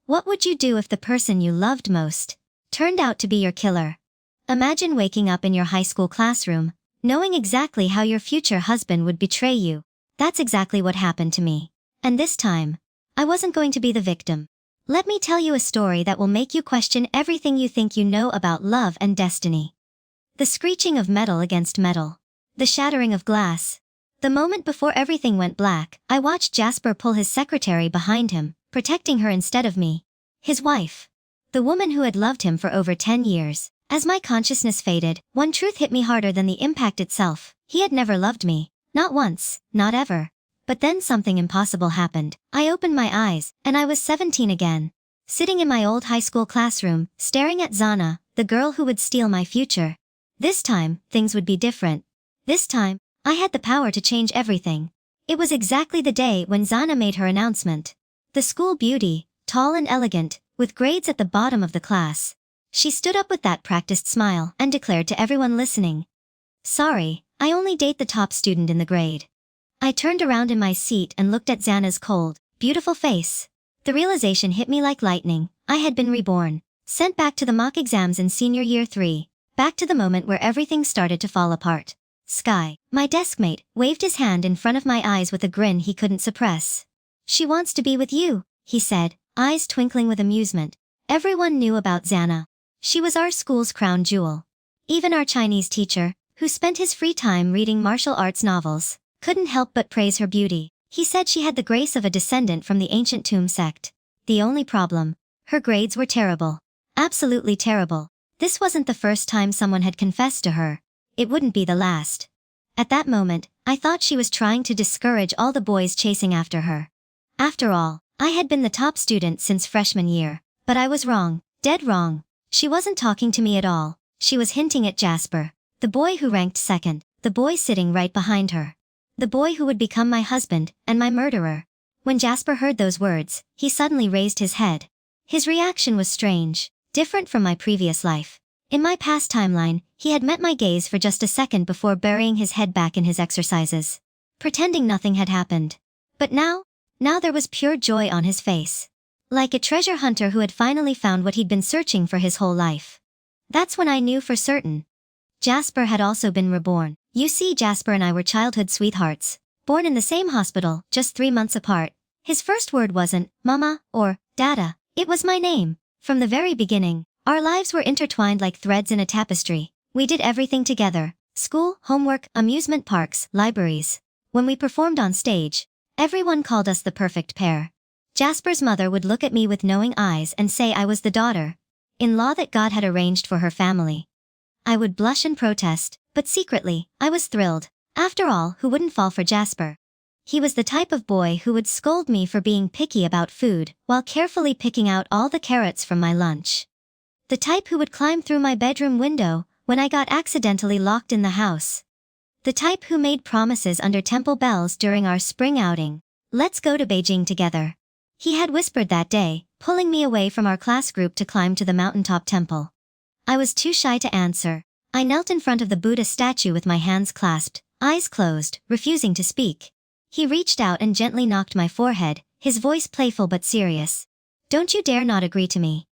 What would you do if the person you loved most turned out to be your killer? Imagine waking up in your high school classroom, knowing exactly how your future husband would betray you. That's exactly what happened to me. And this time, I wasn't going to be the victim. Let me tell you a story that will make you question everything you think you know about love and destiny. The screeching of metal against metal. The shattering of glass. The moment before everything went black, I watched Jasper pull his secretary behind him, protecting her instead of me. His wife. The woman who had loved him for over 10 years. As my consciousness faded, one truth hit me harder than the impact itself. He had never loved me. Not once, not ever. But then something impossible happened. I opened my eyes, and I was 17 again. Sitting in my old high school classroom, staring at Zana, the girl who would steal my future. This time, things would be different. This time, I had the power to change everything. It was exactly the day when Zana made her announcement. The school beauty, tall and elegant, with grades at the bottom of the class. She stood up with that practiced smile and declared to everyone listening, "Sorry, I only date the top student in the grade." I turned around in my seat and looked at Zana's cold, beautiful face. The realization hit me like lightning. I had been reborn, sent back to the mock exams in senior year 3, back to the moment where everything started to fall apart. Sky, my deskmate, waved his hand in front of my eyes with a grin he couldn't suppress. "She wants to be with you," he said, eyes twinkling with amusement. Everyone knew about Zana. She was our school's crown jewel. Even our Chinese teacher, who spent his free time reading martial arts novels, couldn't help but praise her beauty. He said she had the grace of a descendant from the ancient tomb sect. The only problem? Her grades were terrible. Absolutely terrible. This wasn't the first time someone had confessed to her. It wouldn't be the last. At that moment, I thought she was trying to discourage all the boys chasing after her. After all, I had been the top student since freshman year. But I was wrong, dead wrong. She wasn't talking to me at all. She was hinting at Jasper, the boy who ranked second, the boy sitting right behind her. The boy who would become my husband and my murderer. When Jasper heard those words, he suddenly raised his head. His reaction was strange, different from my previous life. In my past timeline, he had met my gaze for just a second before burying his head back in his exercises, pretending nothing had happened. But now there was pure joy on his face. Like a treasure hunter who had finally found what he'd been searching for his whole life. That's when I knew for certain. Jasper had also been reborn. You see, Jasper and I were childhood sweethearts, born in the same hospital, just 3 months apart. His first word wasn't, "Mama," or, "Dada." It was my name. From the very beginning, our lives were intertwined like threads in a tapestry. We did everything together. School, homework, amusement parks, libraries. When we performed on stage, everyone called us the perfect pair. Jasper's mother would look at me with knowing eyes and say I was the daughter-in-law that God had arranged for her family. I would blush and protest, but secretly, I was thrilled. After all, who wouldn't fall for Jasper? He was the type of boy who would scold me for being picky about food while carefully picking out all the carrots from my lunch. The type who would climb through my bedroom window when I got accidentally locked in the house. The type who made promises under temple bells during our spring outing. "Let's go to Beijing together." He had whispered that day, pulling me away from our class group to climb to the mountaintop temple. I was too shy to answer. I knelt in front of the Buddha statue with my hands clasped, eyes closed, refusing to speak. He reached out and gently knocked my forehead, his voice playful but serious. "Don't you dare not agree to me."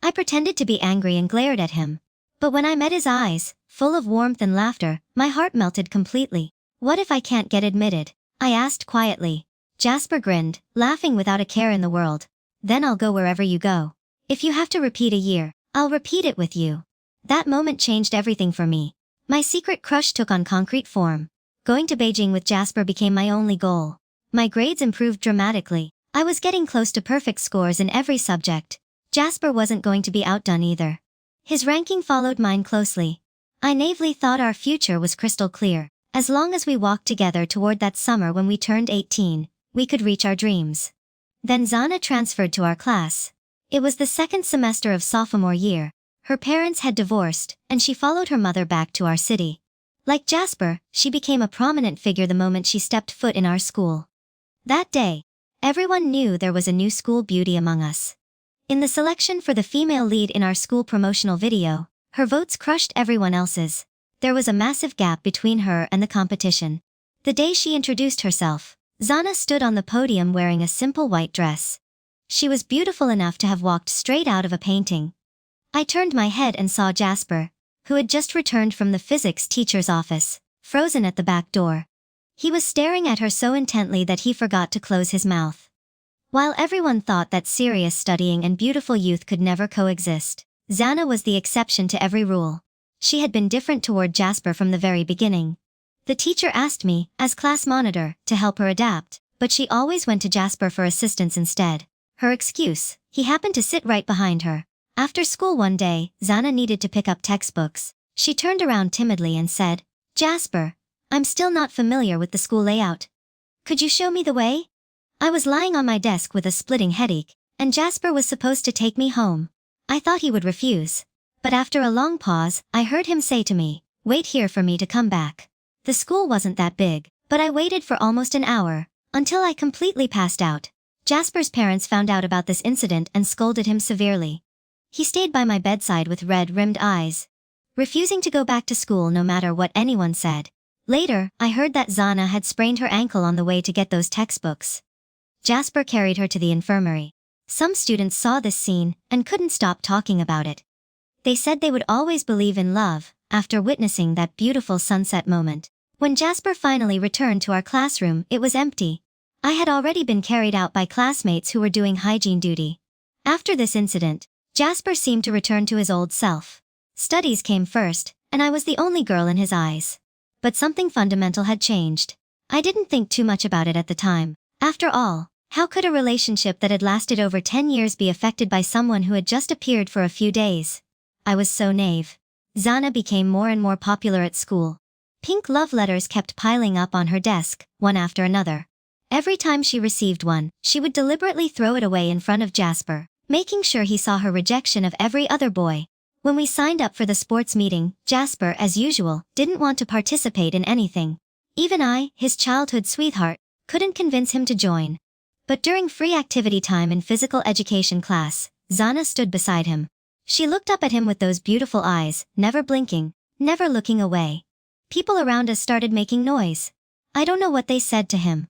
I pretended to be angry and glared at him. But when I met his eyes, full of warmth and laughter, my heart melted completely. "What if I can't get admitted?" I asked quietly. Jasper grinned, laughing without a care in the world. "Then I'll go wherever you go. If you have to repeat a year, I'll repeat it with you." That moment changed everything for me. My secret crush took on concrete form. Going to Beijing with Jasper became my only goal. My grades improved dramatically. I was getting close to perfect scores in every subject. Jasper wasn't going to be outdone either. His ranking followed mine closely. I naively thought our future was crystal clear. As long as we walked together toward that summer when we turned 18, we could reach our dreams. Then Zana transferred to our class. It was the second semester of sophomore year. Her parents had divorced, and she followed her mother back to our city. Like Jasper, she became a prominent figure the moment she stepped foot in our school. That day, everyone knew there was a new school beauty among us. In the selection for the female lead in our school promotional video, her votes crushed everyone else's. There was a massive gap between her and the competition. The day she introduced herself, Zana stood on the podium wearing a simple white dress. She was beautiful enough to have walked straight out of a painting. I turned my head and saw Jasper, who had just returned from the physics teacher's office, frozen at the back door. He was staring at her so intently that he forgot to close his mouth. While everyone thought that serious studying and beautiful youth could never coexist, Xana was the exception to every rule. She had been different toward Jasper from the very beginning. The teacher asked me, as class monitor, to help her adapt, but she always went to Jasper for assistance instead. Her excuse: he happened to sit right behind her. After school one day, Xana needed to pick up textbooks. She turned around timidly and said, "Jasper, I'm still not familiar with the school layout. Could you show me the way?" I was lying on my desk with a splitting headache, and Jasper was supposed to take me home. I thought he would refuse. But after a long pause, I heard him say to me, "Wait here for me to come back." The school wasn't that big, but I waited for almost an hour, until I completely passed out. Jasper's parents found out about this incident and scolded him severely. He stayed by my bedside with red-rimmed eyes, refusing to go back to school no matter what anyone said. Later, I heard that Xana had sprained her ankle on the way to get those textbooks. Jasper carried her to the infirmary. Some students saw this scene and couldn't stop talking about it. They said they would always believe in love after witnessing that beautiful sunset moment. When Jasper finally returned to our classroom, it was empty. I had already been carried out by classmates who were doing hygiene duty. After this incident, Jasper seemed to return to his old self. Studies came first, and I was the only girl in his eyes. But something fundamental had changed. I didn't think too much about it at the time. After all, how could a relationship that had lasted over 10 years be affected by someone who had just appeared for a few days? I was so naive. Xana became more and more popular at school. Pink love letters kept piling up on her desk, one after another. Every time she received one, she would deliberately throw it away in front of Jasper, making sure he saw her rejection of every other boy. When we signed up for the sports meeting, Jasper, as usual, didn't want to participate in anything. Even I, his childhood sweetheart, couldn't convince him to join. But during free activity time in physical education class, Xana stood beside him. She looked up at him with those beautiful eyes, never blinking, never looking away. People around us started making noise. I don't know what they said to him.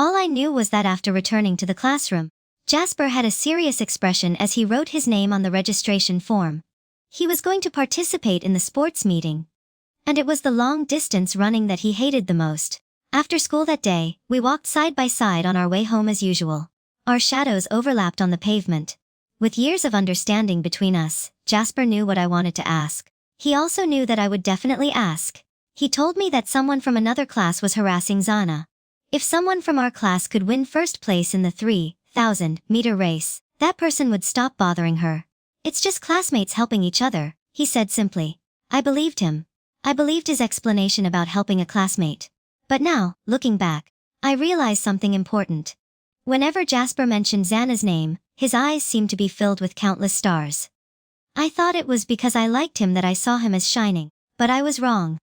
All I knew was that after returning to the classroom, Jasper had a serious expression as he wrote his name on the registration form. He was going to participate in the sports meeting. And it was the long-distance running that he hated the most. After school that day, we walked side by side on our way home as usual. Our shadows overlapped on the pavement. With years of understanding between us, Jasper knew what I wanted to ask. He also knew that I would definitely ask. He told me that someone from another class was harassing Xana. If someone from our class could win first place in the 3,000-meter race, that person would stop bothering her. "It's just classmates helping each other," he said simply. I believed him. I believed his explanation about helping a classmate. But now, looking back, I realized something important. Whenever Jasper mentioned Xana's name, his eyes seemed to be filled with countless stars. I thought it was because I liked him that I saw him as shining, but I was wrong.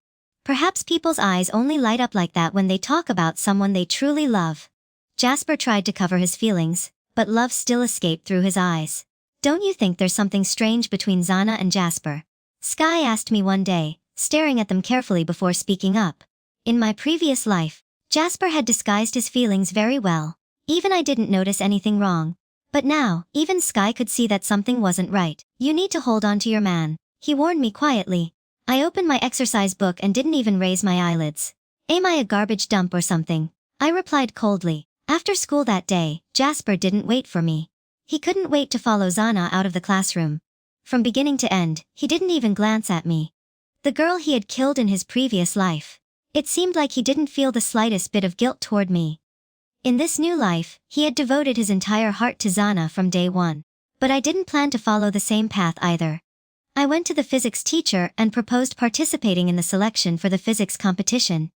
Perhaps people's eyes only light up like that when they talk about someone they truly love. Jasper tried to cover his feelings, but love still escaped through his eyes. "Don't you think there's something strange between Xana and Jasper?" Sky asked me one day, staring at them carefully before speaking up. In my previous life, Jasper had disguised his feelings very well. Even I didn't notice anything wrong. But now, even Sky could see that something wasn't right. "You need to hold on to your man," he warned me quietly. I opened my exercise book and didn't even raise my eyelids. "Am I a garbage dump or something?" I replied coldly. After school that day, Jasper didn't wait for me. He couldn't wait to follow Xana out of the classroom. From beginning to end, he didn't even glance at me. The girl he had killed in his previous life. It seemed like he didn't feel the slightest bit of guilt toward me. In this new life, he had devoted his entire heart to Xana from day one. But I didn't plan to follow the same path either. I went to the physics teacher and proposed participating in the selection for the physics competition.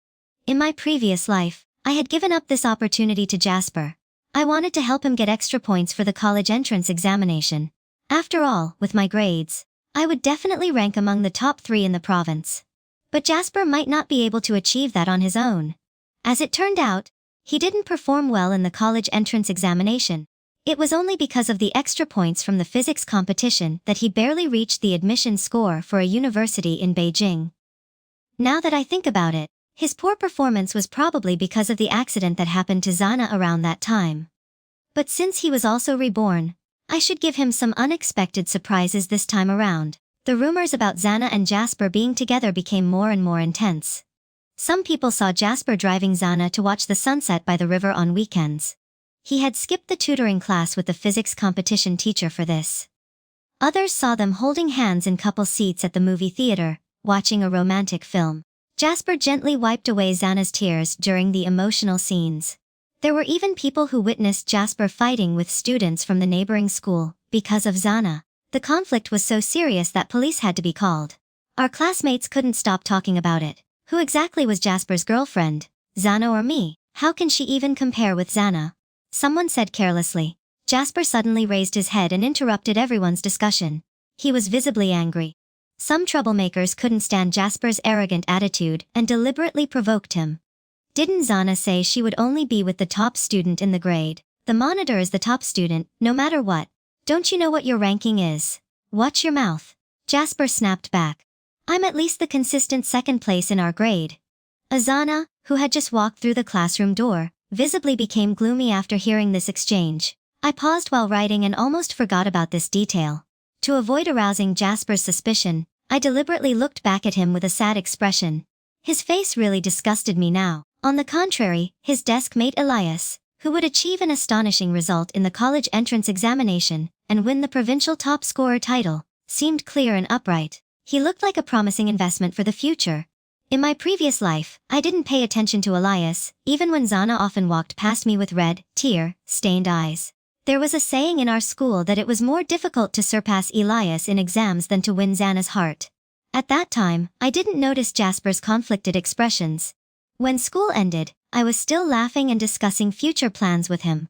In my previous life, I had given up this opportunity to Jasper. I wanted to help him get extra points for the college entrance examination. After all, with my grades, I would definitely rank among the top 3 in the province. But Jasper might not be able to achieve that on his own. As it turned out, he didn't perform well in the college entrance examination. It was only because of the extra points from the physics competition that he barely reached the admission score for a university in Beijing. Now that I think about it, his poor performance was probably because of the accident that happened to Xana around that time. But since he was also reborn, I should give him some unexpected surprises this time around. The rumors about Xana and Jasper being together became more and more intense. Some people saw Jasper driving Xana to watch the sunset by the river on weekends. He had skipped the tutoring class with the physics competition teacher for this. Others saw them holding hands in couple seats at the movie theater, watching a romantic film. Jasper gently wiped away Xana's tears during the emotional scenes. There were even people who witnessed Jasper fighting with students from the neighboring school because of Xana. The conflict was so serious that police had to be called. Our classmates couldn't stop talking about it. Who exactly was Jasper's girlfriend? Xana or me? How can she even compare with Xana? Someone said carelessly. Jasper suddenly raised his head and interrupted everyone's discussion. He was visibly angry. Some troublemakers couldn't stand Jasper's arrogant attitude and deliberately provoked him. Didn't Xana say she would only be with the top student in the grade? The monitor is the top student, no matter what. Don't you know what your ranking is? Watch your mouth. Jasper snapped back. I'm at least the consistent second place in our grade. Xana, who had just walked through the classroom door, visibly became gloomy after hearing this exchange. I paused while writing and almost forgot about this detail. To avoid arousing Jasper's suspicion, I deliberately looked back at him with a sad expression. His face really disgusted me now. On the contrary, his desk mate Elias, who would achieve an astonishing result in the college entrance examination and win the provincial top scorer title, seemed clear and upright. He looked like a promising investment for the future. In my previous life, I didn't pay attention to Elias, even when Xana often walked past me with red, tear-stained eyes. There was a saying in our school that it was more difficult to surpass Elias in exams than to win Xana's heart. At that time, I didn't notice Jasper's conflicted expressions. When school ended, I was still laughing and discussing future plans with him.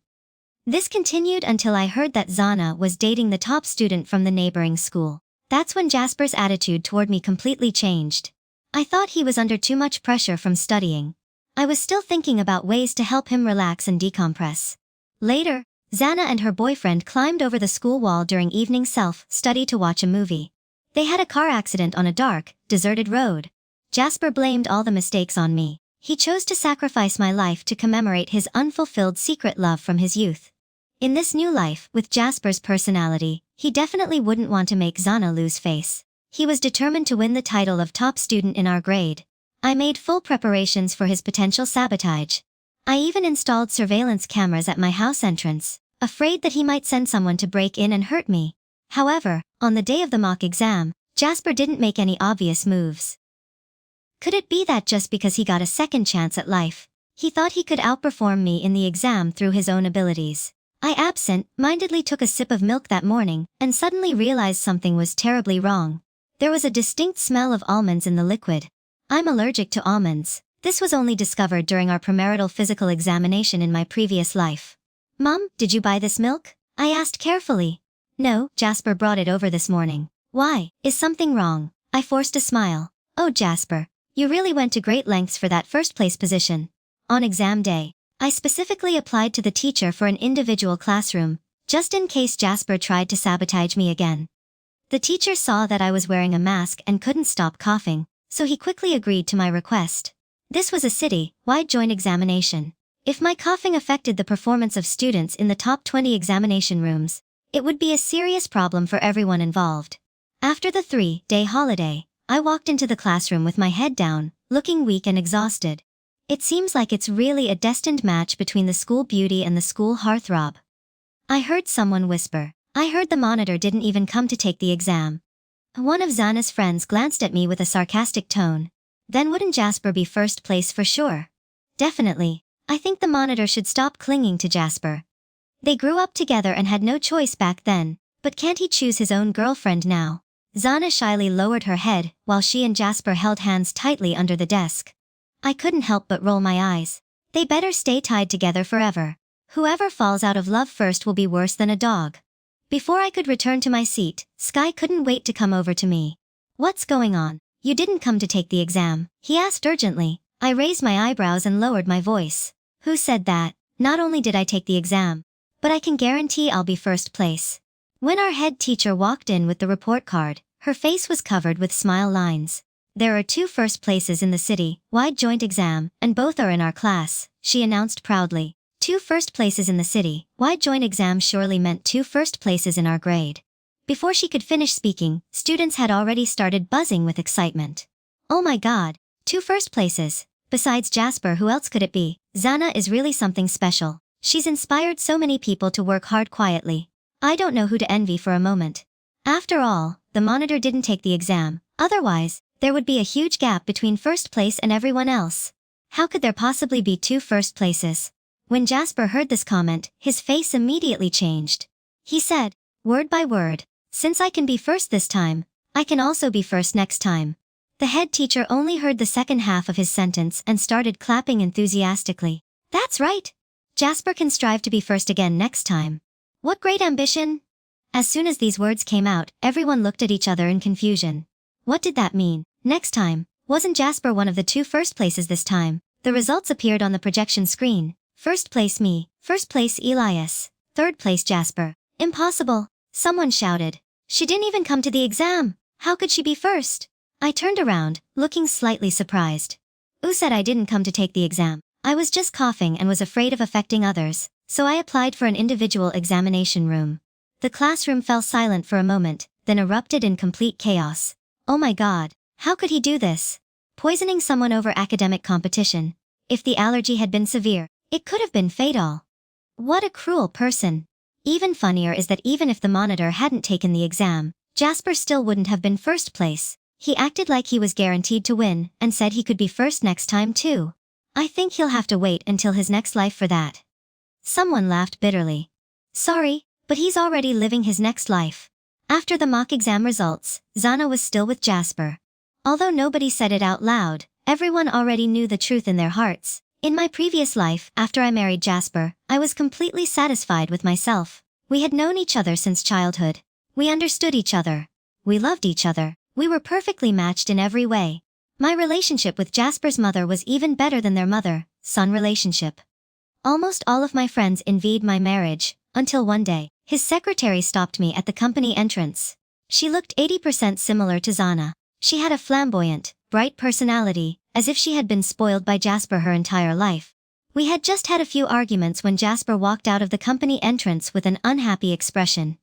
This continued until I heard that Xana was dating the top student from the neighboring school. That's when Jasper's attitude toward me completely changed. I thought he was under too much pressure from studying. I was still thinking about ways to help him relax and decompress. Later, Xana and her boyfriend climbed over the school wall during evening self-study to watch a movie. They had a car accident on a dark, deserted road. Jasper blamed all the mistakes on me. He chose to sacrifice my life to commemorate his unfulfilled secret love from his youth. In this new life, with Jasper's personality, he definitely wouldn't want to make Xana lose face. He was determined to win the title of top student in our grade. I made full preparations for his potential sabotage. I even installed surveillance cameras at my house entrance, afraid that he might send someone to break in and hurt me. However, on the day of the mock exam, Jasper didn't make any obvious moves. Could it be that just because he got a second chance at life, he thought he could outperform me in the exam through his own abilities? I absent-mindedly took a sip of milk that morning and suddenly realized something was terribly wrong. There was a distinct smell of almonds in the liquid. I'm allergic to almonds. This was only discovered during our premarital physical examination in my previous life. Mom, did you buy this milk? I asked carefully. No, Jasper brought it over this morning. Why? Is something wrong? I forced a smile. Oh Jasper, you really went to great lengths for that first place position. On exam day, I specifically applied to the teacher for an individual classroom, just in case Jasper tried to sabotage me again. The teacher saw that I was wearing a mask and couldn't stop coughing, so he quickly agreed to my request. This was a city-wide joint examination. If my coughing affected the performance of students in the top 20 examination rooms, it would be a serious problem for everyone involved. After the 3-day holiday, I walked into the classroom with my head down, looking weak and exhausted. It seems like it's really a destined match between the school beauty and the school heartthrob. I heard someone whisper. I heard the monitor didn't even come to take the exam. One of Xana's friends glanced at me with a sarcastic tone. Then wouldn't Jasper be first place for sure? Definitely. I think the monitor should stop clinging to Jasper. They grew up together and had no choice back then, but can't he choose his own girlfriend now? Xana shyly lowered her head while she and Jasper held hands tightly under the desk. I couldn't help but roll my eyes. They better stay tied together forever. Whoever falls out of love first will be worse than a dog. Before I could return to my seat, Sky couldn't wait to come over to me. What's going on? You didn't come to take the exam, he asked urgently. I raised my eyebrows and lowered my voice. Who said that? Not only did I take the exam, but I can guarantee I'll be first place. When our head teacher walked in with the report card, her face was covered with smile lines. There are 2 first places in the city-wide joint exam, and both are in our class, she announced proudly. 2 first places in the city-wide joint exam surely meant 2 first places in our grade. Before she could finish speaking, students had already started buzzing with excitement. Oh my god, 2 first places. Besides Jasper, who else could it be? Zana is really something special. She's inspired so many people to work hard quietly. I don't know who to envy for a moment. After all, the monitor didn't take the exam. Otherwise, there would be a huge gap between first place and everyone else. How could there possibly be 2 first places? When Jasper heard this comment, his face immediately changed. He said, word by word, since I can be first this time, I can also be first next time. The head teacher only heard the second half of his sentence and started clapping enthusiastically. That's right! Jasper can strive to be first again next time. What great ambition! As soon as these words came out, everyone looked at each other in confusion. What did that mean? Next time? Wasn't Jasper one of the 2 first places this time? The results appeared on the projection screen. First place me, first place Elias, third place Jasper. Impossible! Someone shouted. She didn't even come to the exam! How could she be first? I turned around, looking slightly surprised. Who said I didn't come to take the exam? I was just coughing and was afraid of affecting others, so I applied for an individual examination room. The classroom fell silent for a moment, then erupted in complete chaos. Oh my god, how could he do this? Poisoning someone over academic competition. If the allergy had been severe, it could have been fatal. What a cruel person. Even funnier is that even if the monitor hadn't taken the exam, Jasper still wouldn't have been first place. He acted like he was guaranteed to win and said he could be first next time too. I think he'll have to wait until his next life for that. Someone laughed bitterly. Sorry, but he's already living his next life. After the mock exam results, Zana was still with Jasper. Although nobody said it out loud, everyone already knew the truth in their hearts. In my previous life, after I married Jasper, I was completely satisfied with myself. We had known each other since childhood. We understood each other. We loved each other. We were perfectly matched in every way. My relationship with Jasper's mother was even better than their mother-son relationship. Almost all of my friends envied my marriage, until one day, his secretary stopped me at the company entrance. She looked 80% similar to Zana. She had a flamboyant, bright personality, as if she had been spoiled by Jasper her entire life. We had just had a few arguments when Jasper walked out of the company entrance with an unhappy expression.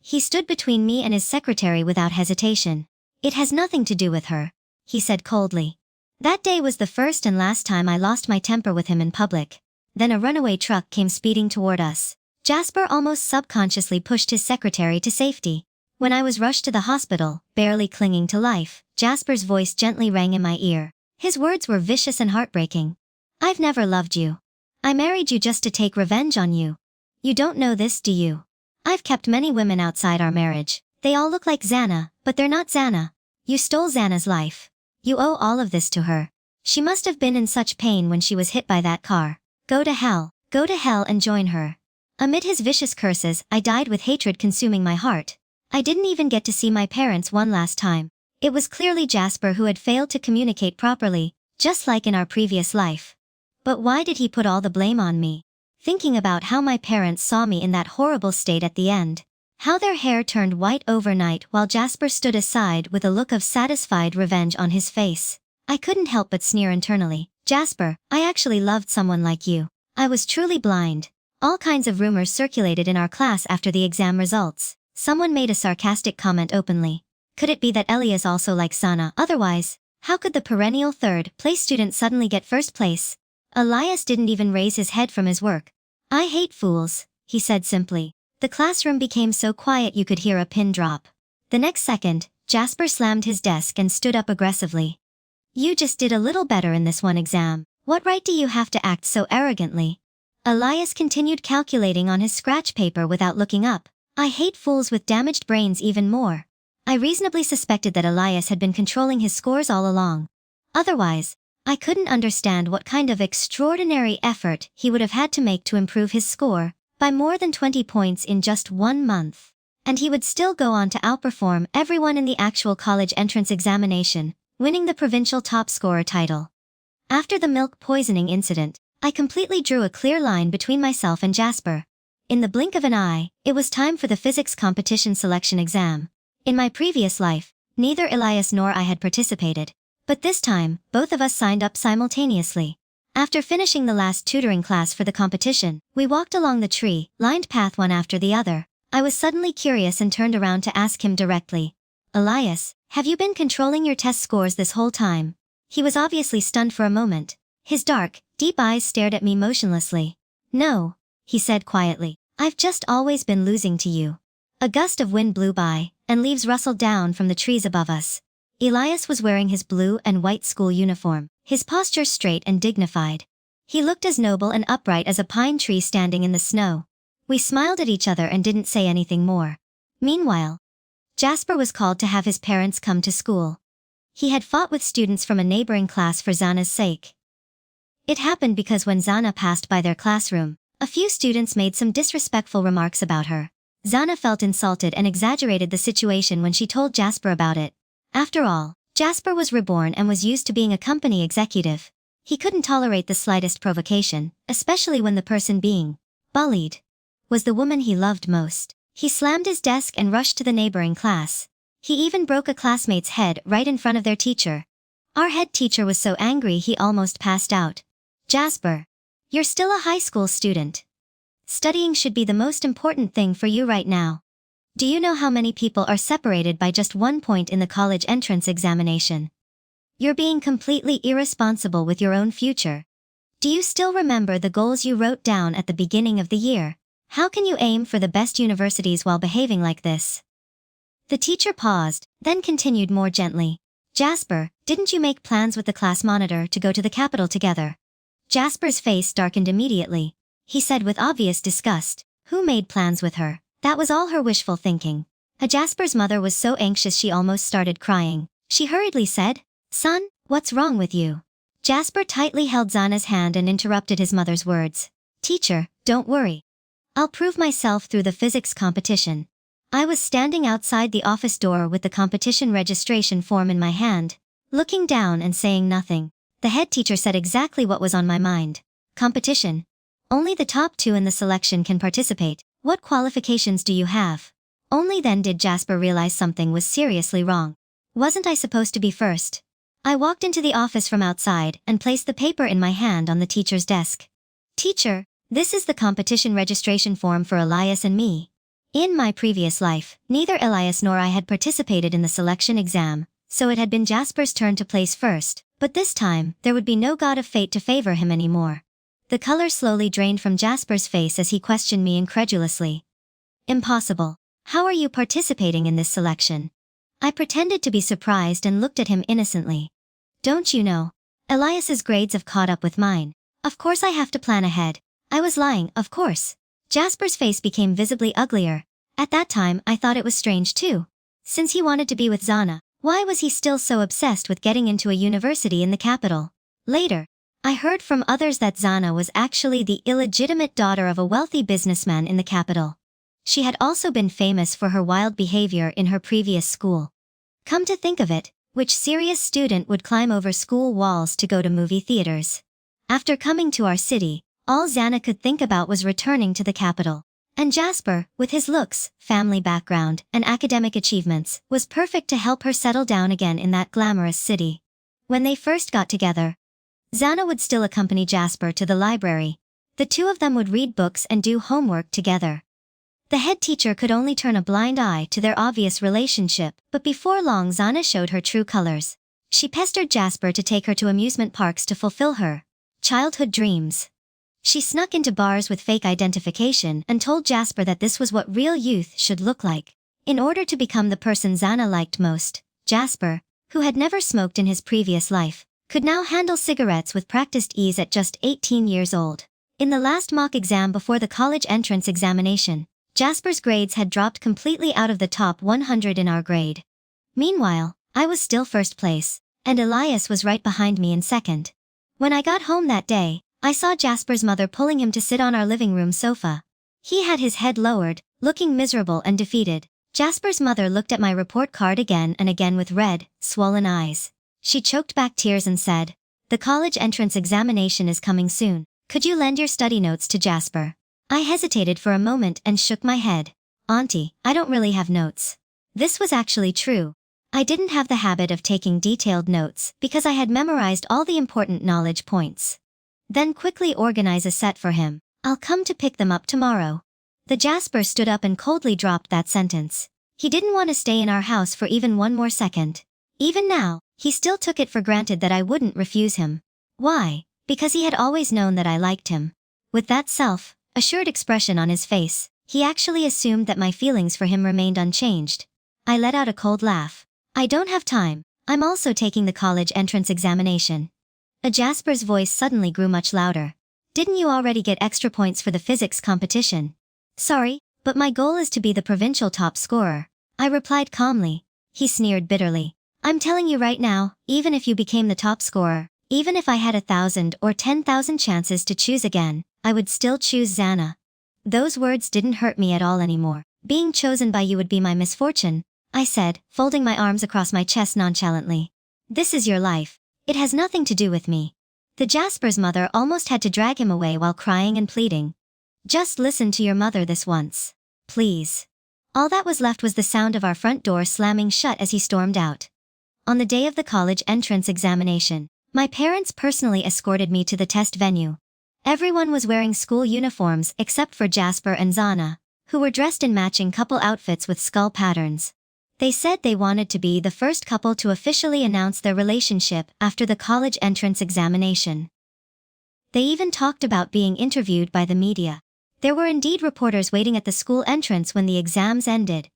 He stood between me and his secretary without hesitation. It has nothing to do with her, he said coldly. That day was the first and last time I lost my temper with him in public. Then a runaway truck came speeding toward us. Jasper almost subconsciously pushed his secretary to safety. When I was rushed to the hospital, barely clinging to life, Jasper's voice gently rang in my ear. His words were vicious and heartbreaking. I've never loved you. I married you just to take revenge on you. You don't know this, do you? I've kept many women outside our marriage. They all look like Zana, but they're not Zana. You stole Zana's life. You owe all of this to her. She must have been in such pain when she was hit by that car. Go to hell and join her. Amid his vicious curses, I died with hatred consuming my heart. I didn't even get to see my parents one last time. It was clearly Jasper who had failed to communicate properly, just like in our previous life. But why did he put all the blame on me? Thinking about how my parents saw me in that horrible state at the end. How their hair turned white overnight while Jasper stood aside with a look of satisfied revenge on his face. I couldn't help but sneer internally. Jasper, I actually loved someone like you. I was truly blind. All kinds of rumors circulated in our class after the exam results. Someone made a sarcastic comment openly. Could it be that Elias also likes Zana? Otherwise, how could the perennial third-place student suddenly get first place? Elias didn't even raise his head from his work. I hate fools, he said simply. The classroom became so quiet you could hear a pin drop. The next second, Jasper slammed his desk and stood up aggressively. You just did a little better in this one exam. What right do you have to act so arrogantly? Elias continued calculating on his scratch paper without looking up. I hate fools with damaged brains even more. I reasonably suspected that Elias had been controlling his scores all along. Otherwise, I couldn't understand what kind of extraordinary effort he would have had to make to improve his score by more than 20 points in just 1 month. And he would still go on to outperform everyone in the actual college entrance examination, winning the provincial top scorer title. After the milk poisoning incident, I completely drew a clear line between myself and Jasper. In the blink of an eye, it was time for the physics competition selection exam. In my previous life, neither Elias nor I had participated. But this time, both of us signed up simultaneously. After finishing the last tutoring class for the competition, we walked along the tree-lined path one after the other. I was suddenly curious and turned around to ask him directly. Elias, have you been controlling your test scores this whole time? He was obviously stunned for a moment. His dark, deep eyes stared at me motionlessly. No, he said quietly. I've just always been losing to you. A gust of wind blew by, and leaves rustled down from the trees above us. Elias was wearing his blue and white school uniform, his posture straight and dignified. He looked as noble and upright as a pine tree standing in the snow. We smiled at each other and didn't say anything more. Meanwhile, Jasper was called to have his parents come to school. He had fought with students from a neighboring class for Zana's sake. It happened because when Zana passed by their classroom, a few students made some disrespectful remarks about her. Zana felt insulted and exaggerated the situation when she told Jasper about it. After all, Jasper was reborn and was used to being a company executive. He couldn't tolerate the slightest provocation, especially when the person being bullied was the woman he loved most. He slammed his desk and rushed to the neighboring class. He even broke a classmate's head right in front of their teacher. Our head teacher was so angry he almost passed out. Jasper, you're still a high school student. Studying should be the most important thing for you right now. Do you know how many people are separated by just 1 point in the college entrance examination? You're being completely irresponsible with your own future. Do you still remember the goals you wrote down at the beginning of the year? How can you aim for the best universities while behaving like this? The teacher paused, then continued more gently. Jasper, didn't you make plans with the class monitor to go to the capital together? Jasper's face darkened immediately. He said with obvious disgust, who made plans with her? That was all her wishful thinking. Jasper's mother was so anxious she almost started crying. She hurriedly said, Son, what's wrong with you? Jasper tightly held Zana's hand and interrupted his mother's words. Teacher, don't worry. I'll prove myself through the physics competition. I was standing outside the office door with the competition registration form in my hand, looking down and saying nothing. The head teacher said exactly what was on my mind. Competition. Only the top 2 in the selection can participate. What qualifications do you have? Only then did Jasper realize something was seriously wrong. Wasn't I supposed to be first? I walked into the office from outside and placed the paper in my hand on the teacher's desk. Teacher, this is the competition registration form for Elias and me. In my previous life, neither Elias nor I had participated in the selection exam, so it had been Jasper's turn to place first, but this time, there would be no god of fate to favor him anymore. The color slowly drained from Jasper's face as he questioned me incredulously. Impossible. How are you participating in this selection? I pretended to be surprised and looked at him innocently. Don't you know? Elias's grades have caught up with mine. Of course I have to plan ahead. I was lying, of course. Jasper's face became visibly uglier. At that time, I thought it was strange too. Since he wanted to be with Zana, why was he still so obsessed with getting into a university in the capital? Later, I heard from others that Zana was actually the illegitimate daughter of a wealthy businessman in the capital. She had also been famous for her wild behavior in her previous school. Come to think of it, which serious student would climb over school walls to go to movie theaters? After coming to our city, all Zana could think about was returning to the capital. And Jasper, with his looks, family background, and academic achievements, was perfect to help her settle down again in that glamorous city. When they first got together, Zana would still accompany Jasper to the library. The two of them would read books and do homework together. The head teacher could only turn a blind eye to their obvious relationship, but before long Zana showed her true colors. She pestered Jasper to take her to amusement parks to fulfill her childhood dreams. She snuck into bars with fake identification and told Jasper that this was what real youth should look like. In order to become the person Zana liked most, Jasper, who had never smoked in his previous life, could now handle cigarettes with practiced ease at just 18 years old. In the last mock exam before the college entrance examination, Jasper's grades had dropped completely out of the top 100 in our grade. Meanwhile, I was still first place, and Elias was right behind me in second. When I got home that day, I saw Jasper's mother pulling him to sit on our living room sofa. He had his head lowered, looking miserable and defeated. Jasper's mother looked at my report card again and again with red, swollen eyes. She choked back tears and said, "The college entrance examination is coming soon. Could you lend your study notes to Jasper?" I hesitated for a moment and shook my head. "Auntie, I don't really have notes." This was actually true. I didn't have the habit of taking detailed notes because I had memorized all the important knowledge points. Then quickly organize a set for him. I'll come to pick them up tomorrow. The Jasper stood up and coldly dropped that sentence. He didn't want to stay in our house for even one more second. Even now, he still took it for granted that I wouldn't refuse him. Why? Because he had always known that I liked him. With that self-assured expression on his face, he actually assumed that my feelings for him remained unchanged. I let out a cold laugh. I don't have time. I'm also taking the college entrance examination. A Jasper's voice suddenly grew much louder. Didn't you already get extra points for the physics competition? Sorry, but my goal is to be the provincial top scorer. I replied calmly. He sneered bitterly. I'm telling you right now, even if you became the top scorer, even if I had 1,000 or 10,000 chances to choose again, I would still choose Xana. Those words didn't hurt me at all anymore. Being chosen by you would be my misfortune, I said, folding my arms across my chest nonchalantly. This is your life. It has nothing to do with me. The Jasper's mother almost had to drag him away while crying and pleading. Just listen to your mother this once. Please. All that was left was the sound of our front door slamming shut as he stormed out. On the day of the college entrance examination, my parents personally escorted me to the test venue. Everyone was wearing school uniforms except for Jasper and Xana, who were dressed in matching couple outfits with skull patterns. They said they wanted to be the first couple to officially announce their relationship after the college entrance examination. They even talked about being interviewed by the media. There were indeed reporters waiting at the school entrance when the exams ended.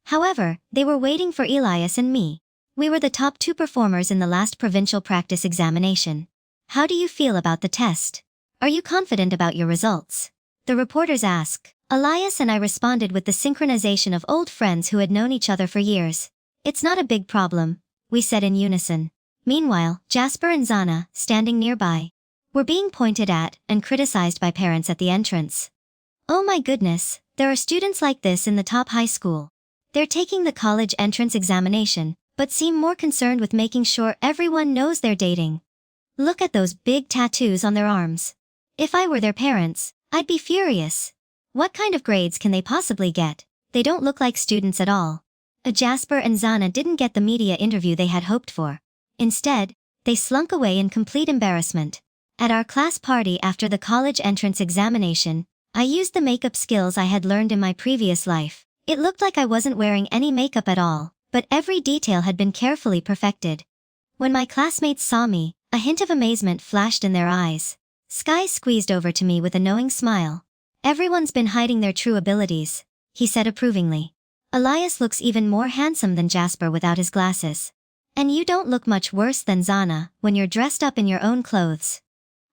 However, they were waiting for Elias and me. We were the top 2 performers in the last provincial practice examination. How do you feel about the test? Are you confident about your results? The reporters asked. Elias and I responded with the synchronization of old friends who had known each other for years. It's not a big problem, we said in unison. Meanwhile, Jasper and Xana, standing nearby, were being pointed at and criticized by parents at the entrance. Oh my goodness, there are students like this in the top high school. They're taking the college entrance examination, but seem more concerned with making sure everyone knows they're dating. Look at those big tattoos on their arms. If I were their parents, I'd be furious. What kind of grades can they possibly get? They don't look like students at all. Jasper and Xana didn't get the media interview they had hoped for. Instead, they slunk away in complete embarrassment. At our class party after the college entrance examination, I used the makeup skills I had learned in my previous life. It looked like I wasn't wearing any makeup at all, but every detail had been carefully perfected. When my classmates saw me, a hint of amazement flashed in their eyes. Sky squeezed over to me with a knowing smile. Everyone's been hiding their true abilities, he said approvingly. Elias looks even more handsome than Jasper without his glasses. And you don't look much worse than Xana when you're dressed up in your own clothes.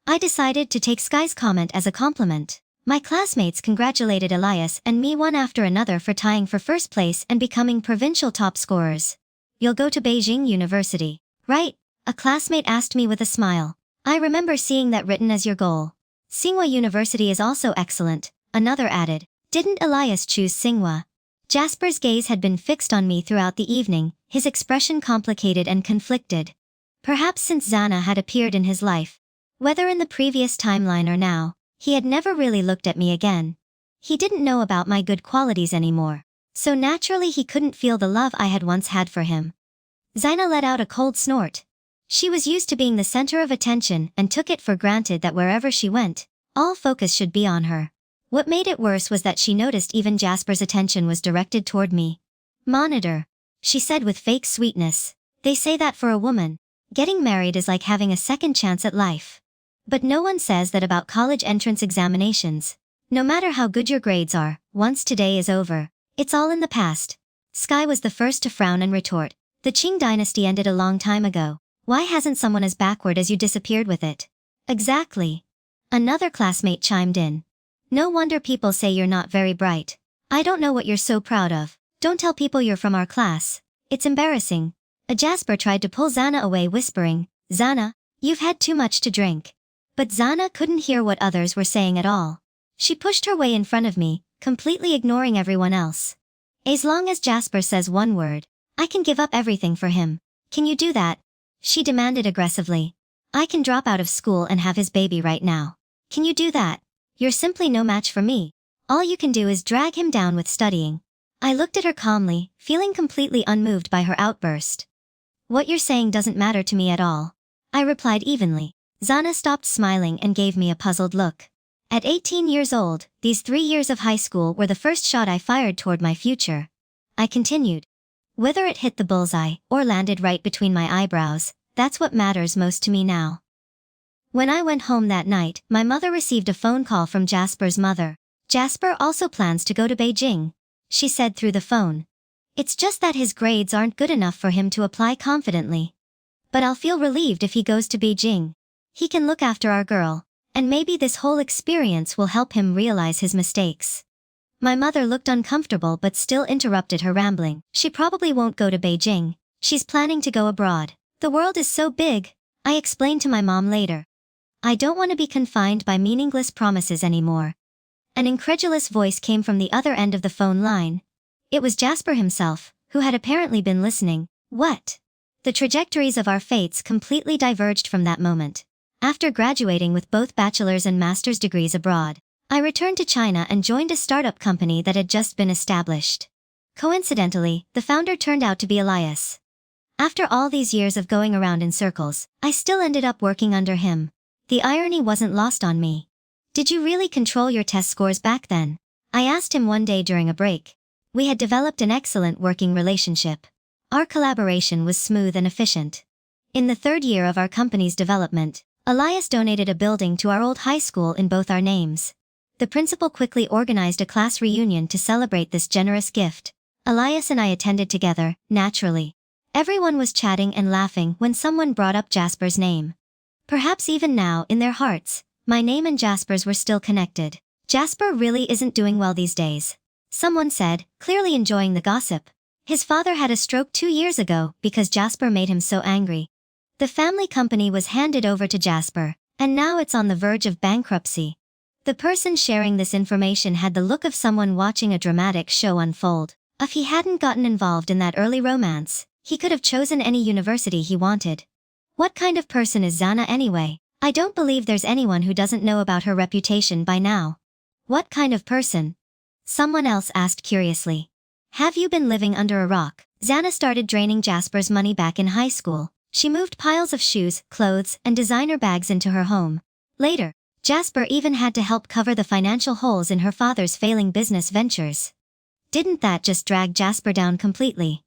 I decided to take Sky's comment as a compliment. My classmates congratulated Elias and me one after another for tying for first place and becoming provincial top scorers. You'll go to Beijing University, right? A classmate asked me with a smile. I remember seeing that written as your goal. Tsinghua University is also excellent, another added. Didn't Elias choose Tsinghua? Jasper's gaze had been fixed on me throughout the evening, his expression complicated and conflicted. Perhaps since Xana had appeared in his life, whether in the previous timeline or now, he had never really looked at me again. He didn't know about my good qualities anymore, so naturally he couldn't feel the love I had once had for him. Xana let out a cold snort. She was used to being the center of attention and took it for granted that wherever she went, all focus should be on her. What made it worse was that she noticed even Jasper's attention was directed toward me. Monitor, she said with fake sweetness. They say that for a woman, getting married is like having a second chance at life. But no one says that about college entrance examinations. No matter how good your grades are, once today is over, it's all in the past. Sky was the first to frown and retort. The Qing dynasty ended a long time ago. Why hasn't someone as backward as you disappeared with it? Exactly. Another classmate chimed in. No wonder people say you're not very bright. I don't know what you're so proud of. Don't tell people you're from our class. It's embarrassing. Jasper tried to pull Xana away whispering, Xana, you've had too much to drink. But Xana couldn't hear what others were saying at all. She pushed her way in front of me, completely ignoring everyone else. As long as Jasper says one word, I can give up everything for him. Can you do that? She demanded aggressively. I can drop out of school and have his baby right now. Can you do that? You're simply no match for me. All you can do is drag him down with studying. I looked at her calmly, feeling completely unmoved by her outburst. What you're saying doesn't matter to me at all. I replied evenly. Zana stopped smiling and gave me a puzzled look. At 18 years old, these 3 years of high school were the first shot I fired toward my future. I continued. Whether it hit the bullseye or landed right between my eyebrows, that's what matters most to me now. When I went home that night, my mother received a phone call from Jasper's mother. Jasper also plans to go to Beijing, she said through the phone. It's just that his grades aren't good enough for him to apply confidently. But I'll feel relieved if he goes to Beijing. He can look after our girl, and maybe this whole experience will help him realize his mistakes. My mother looked uncomfortable but still interrupted her rambling. She probably won't go to Beijing. She's planning to go abroad. The world is so big, I explained to my mom later. I don't want to be confined by meaningless promises anymore. An incredulous voice came from the other end of the phone line. It was Jasper himself, who had apparently been listening. What? The trajectories of our fates completely diverged from that moment. After graduating with both bachelor's and master's degrees abroad, I returned to China and joined a startup company that had just been established. Coincidentally, the founder turned out to be Elias. After all these years of going around in circles, I still ended up working under him. The irony wasn't lost on me. Did you really control your test scores back then? I asked him one day during a break. We had developed an excellent working relationship. Our collaboration was smooth and efficient. In the 3rd year of our company's development, Elias donated a building to our old high school in both our names. The principal quickly organized a class reunion to celebrate this generous gift. Elias and I attended together, naturally. Everyone was chatting and laughing when someone brought up Jasper's name. Perhaps even now, in their hearts, my name and Jasper's were still connected. Jasper really isn't doing well these days, someone said, clearly enjoying the gossip. His father had a stroke 2 years ago because Jasper made him so angry. The family company was handed over to Jasper, and now it's on the verge of bankruptcy. The person sharing this information had the look of someone watching a dramatic show unfold. If he hadn't gotten involved in that early romance, he could have chosen any university he wanted. What kind of person is Zana anyway? I don't believe there's anyone who doesn't know about her reputation by now. What kind of person? Someone else asked curiously. Have you been living under a rock? Zana started draining Jasper's money back in high school. She moved piles of shoes, clothes, and designer bags into her home. Later, Jasper even had to help cover the financial holes in her father's failing business ventures. Didn't that just drag Jasper down completely?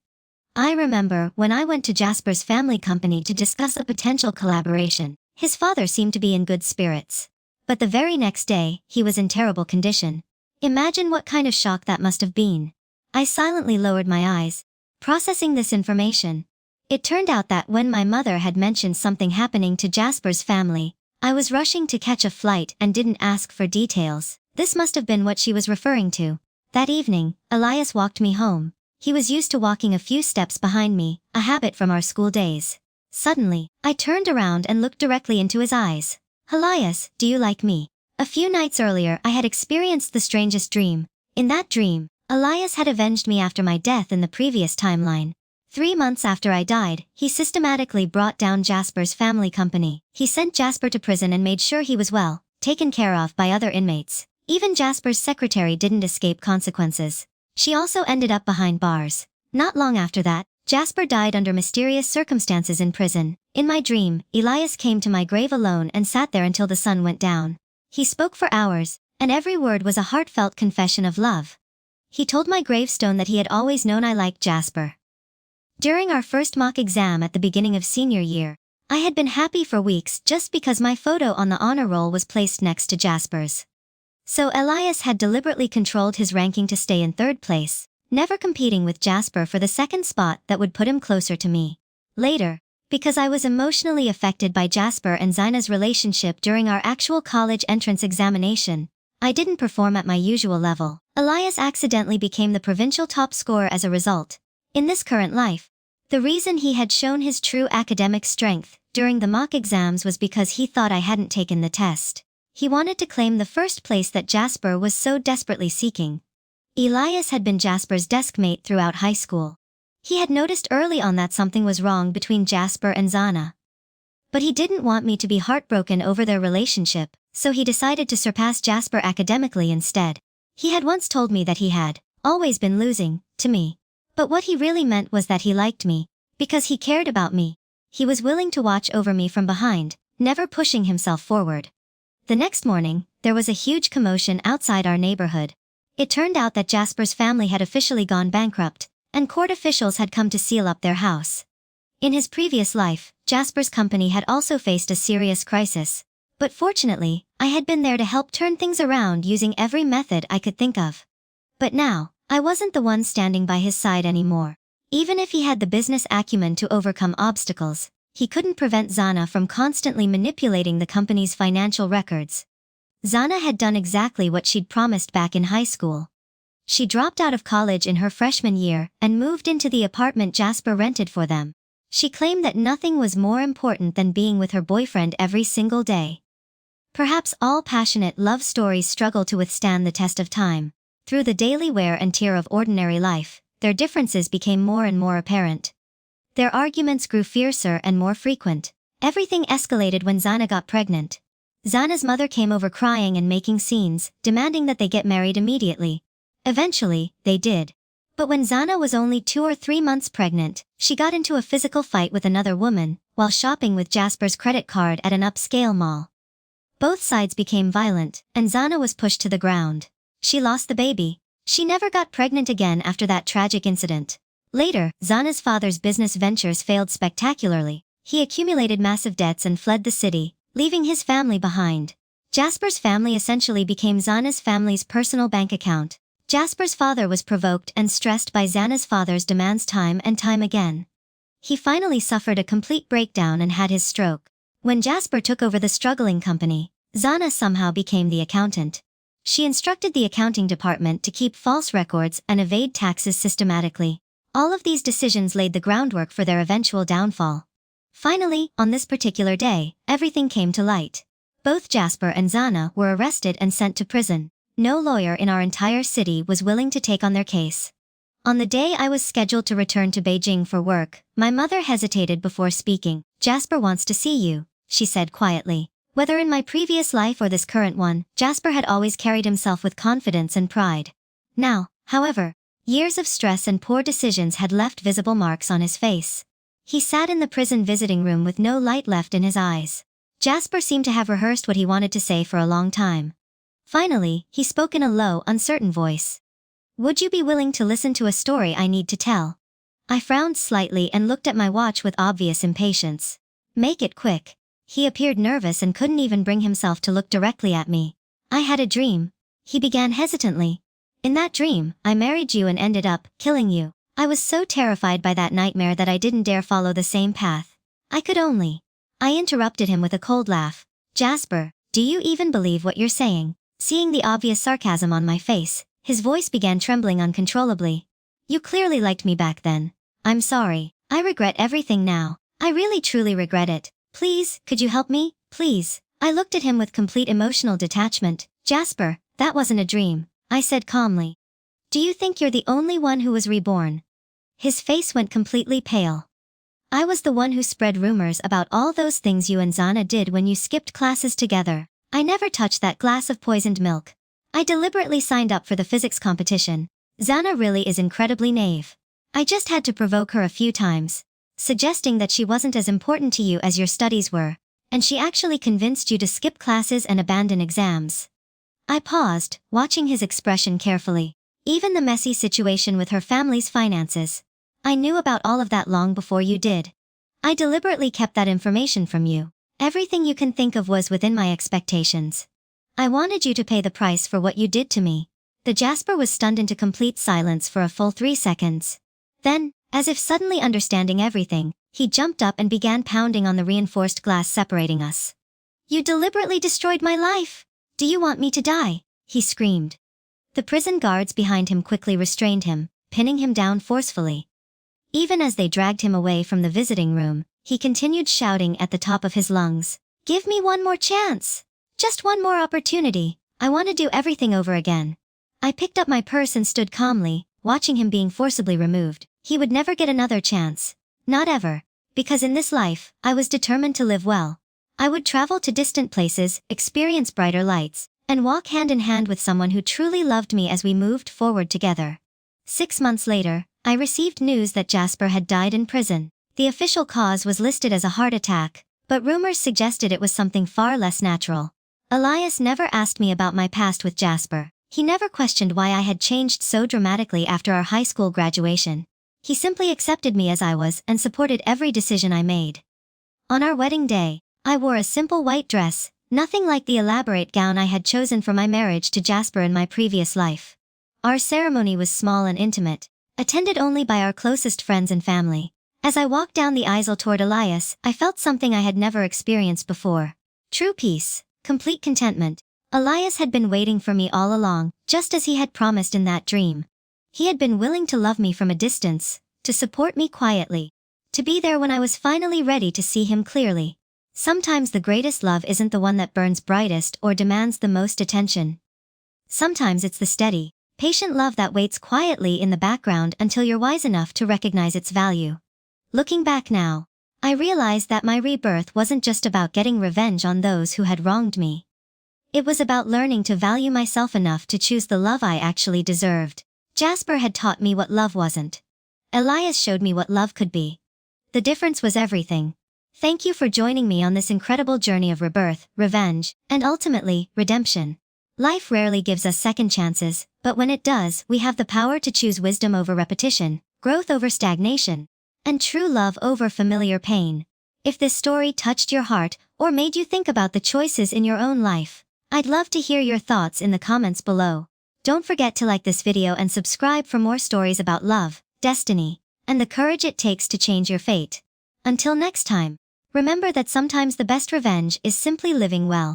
I remember when I went to Jasper's family company to discuss a potential collaboration, his father seemed to be in good spirits. But the very next day, he was in terrible condition. Imagine what kind of shock that must have been. I silently lowered my eyes, processing this information. It turned out that when my mother had mentioned something happening to Jasper's family, I was rushing to catch a flight and didn't ask for details. This must have been what she was referring to. That evening, Elias walked me home. He was used to walking a few steps behind me, a habit from our school days. Suddenly, I turned around and looked directly into his eyes. Elias, do you like me? A few nights earlier I had experienced the strangest dream. In that dream, Elias had avenged me after my death in the previous timeline. 3 months after I died, he systematically brought down Jasper's family company. He sent Jasper to prison and made sure he was well, taken care of by other inmates. Even Jasper's secretary didn't escape consequences. She also ended up behind bars. Not long after that, Jasper died under mysterious circumstances in prison. In my dream, Elias came to my grave alone and sat there until the sun went down. He spoke for hours, and every word was a heartfelt confession of love. He told my gravestone that he had always known I liked Jasper. During our first mock exam at the beginning of senior year, I had been happy for weeks just because my photo on the honor roll was placed next to Jasper's. So Elias had deliberately controlled his ranking to stay in 3rd place, never competing with Jasper for the 2nd spot that would put him closer to me. Later, because I was emotionally affected by Jasper and Zina's relationship during our actual college entrance examination, I didn't perform at my usual level. Elias accidentally became the provincial top scorer as a result. In this current life, the reason he had shown his true academic strength during the mock exams was because he thought I hadn't taken the test. He wanted to claim the 1st place that Jasper was so desperately seeking. Elias had been Jasper's desk mate throughout high school. He had noticed early on that something was wrong between Jasper and Zana. But he didn't want me to be heartbroken over their relationship, so he decided to surpass Jasper academically instead. He had once told me that he had always been losing to me. But what he really meant was that he liked me, because he cared about me. He was willing to watch over me from behind, never pushing himself forward. The next morning, there was a huge commotion outside our neighborhood. It turned out that Jasper's family had officially gone bankrupt, and court officials had come to seal up their house. In his previous life, Jasper's company had also faced a serious crisis. But fortunately, I had been there to help turn things around using every method I could think of. But now, I wasn't the one standing by his side anymore. Even if he had the business acumen to overcome obstacles, he couldn't prevent Zana from constantly manipulating the company's financial records. Zana had done exactly what she'd promised back in high school. She dropped out of college in her freshman year and moved into the apartment Jasper rented for them. She claimed that nothing was more important than being with her boyfriend every single day. Perhaps all passionate love stories struggle to withstand the test of time. Through the daily wear and tear of ordinary life, their differences became more and more apparent. Their arguments grew fiercer and more frequent. Everything escalated when Zana got pregnant. Zana's mother came over crying and making scenes, demanding that they get married immediately. Eventually, they did. But when Zana was only 2 or 3 months pregnant, she got into a physical fight with another woman, while shopping with Jasper's credit card at an upscale mall. Both sides became violent, and Zana was pushed to the ground. She lost the baby. She never got pregnant again after that tragic incident. Later, Zana's father's business ventures failed spectacularly. He accumulated massive debts and fled the city, leaving his family behind. Jasper's family essentially became Zana's family's personal bank account. Jasper's father was provoked and stressed by Zana's father's demands time and time again. He finally suffered a complete breakdown and had his stroke. When Jasper took over the struggling company, Zana somehow became the accountant. She instructed the accounting department to keep false records and evade taxes systematically. All of these decisions laid the groundwork for their eventual downfall. Finally, on this particular day, everything came to light. Both Jasper and Zana were arrested and sent to prison. No lawyer in our entire city was willing to take on their case. On the day I was scheduled to return to Beijing for work, my mother hesitated before speaking. "Jasper wants to see you," she said quietly. Whether in my previous life or this current one, Jasper had always carried himself with confidence and pride. Now, however, years of stress and poor decisions had left visible marks on his face. He sat in the prison visiting room with no light left in his eyes. Jasper seemed to have rehearsed what he wanted to say for a long time. Finally, he spoke in a low, uncertain voice. "Would you be willing to listen to a story I need to tell?" I frowned slightly and looked at my watch with obvious impatience. "Make it quick." He appeared nervous and couldn't even bring himself to look directly at me. "I had a dream," he began hesitantly. "In that dream, I married you and ended up killing you. I was so terrified by that nightmare that I didn't dare follow the same path. I could only—" I interrupted him with a cold laugh. "Jasper, do you even believe what you're saying?" Seeing the obvious sarcasm on my face, his voice began trembling uncontrollably. "You clearly liked me back then. I'm sorry. I regret everything now. I really truly regret it. Please, could you help me? Please." I looked at him with complete emotional detachment. "Jasper, that wasn't a dream," I said calmly. "Do you think you're the only one who was reborn?" His face went completely pale. "I was the one who spread rumors about all those things you and Zana did when you skipped classes together. I never touched that glass of poisoned milk. I deliberately signed up for the physics competition. Zana really is incredibly naive. I just had to provoke her a few times, suggesting that she wasn't as important to you as your studies were, and she actually convinced you to skip classes and abandon exams." I paused, watching his expression carefully. "Even the messy situation with her family's finances. I knew about all of that long before you did. I deliberately kept that information from you. Everything you can think of was within my expectations. I wanted you to pay the price for what you did to me." The Jasper was stunned into complete silence for a full 3 seconds. Then, as if suddenly understanding everything, he jumped up and began pounding on the reinforced glass separating us. "You deliberately destroyed my life! Do you want me to die?" he screamed. The prison guards behind him quickly restrained him, pinning him down forcefully. Even as they dragged him away from the visiting room, he continued shouting at the top of his lungs, "Give me one more chance! Just one more opportunity! I want to do everything over again." I picked up my purse and stood calmly, watching him being forcibly removed. He would never get another chance. Not ever. Because in this life, I was determined to live well. I would travel to distant places, experience brighter lights, and walk hand in hand with someone who truly loved me as we moved forward together. 6 months later, I received news that Jasper had died in prison. The official cause was listed as a heart attack, but rumors suggested it was something far less natural. Elias never asked me about my past with Jasper. He never questioned why I had changed so dramatically after our high school graduation. He simply accepted me as I was and supported every decision I made. On our wedding day, I wore a simple white dress, nothing like the elaborate gown I had chosen for my marriage to Jasper in my previous life. Our ceremony was small and intimate, attended only by our closest friends and family. As I walked down the aisle toward Elias, I felt something I had never experienced before. True peace, complete contentment. Elias had been waiting for me all along, just as he had promised in that dream. He had been willing to love me from a distance, to support me quietly, to be there when I was finally ready to see him clearly. Sometimes the greatest love isn't the one that burns brightest or demands the most attention. Sometimes it's the steady, patient love that waits quietly in the background until you're wise enough to recognize its value. Looking back now, I realize that my rebirth wasn't just about getting revenge on those who had wronged me. It was about learning to value myself enough to choose the love I actually deserved. Jasper had taught me what love wasn't. Elias showed me what love could be. The difference was everything. Thank you for joining me on this incredible journey of rebirth, revenge, and ultimately, redemption. Life rarely gives us second chances, but when it does, we have the power to choose wisdom over repetition, growth over stagnation, and true love over familiar pain. If this story touched your heart or made you think about the choices in your own life, I'd love to hear your thoughts in the comments below. Don't forget to like this video and subscribe for more stories about love, destiny, and the courage it takes to change your fate. Until next time, remember that sometimes the best revenge is simply living well.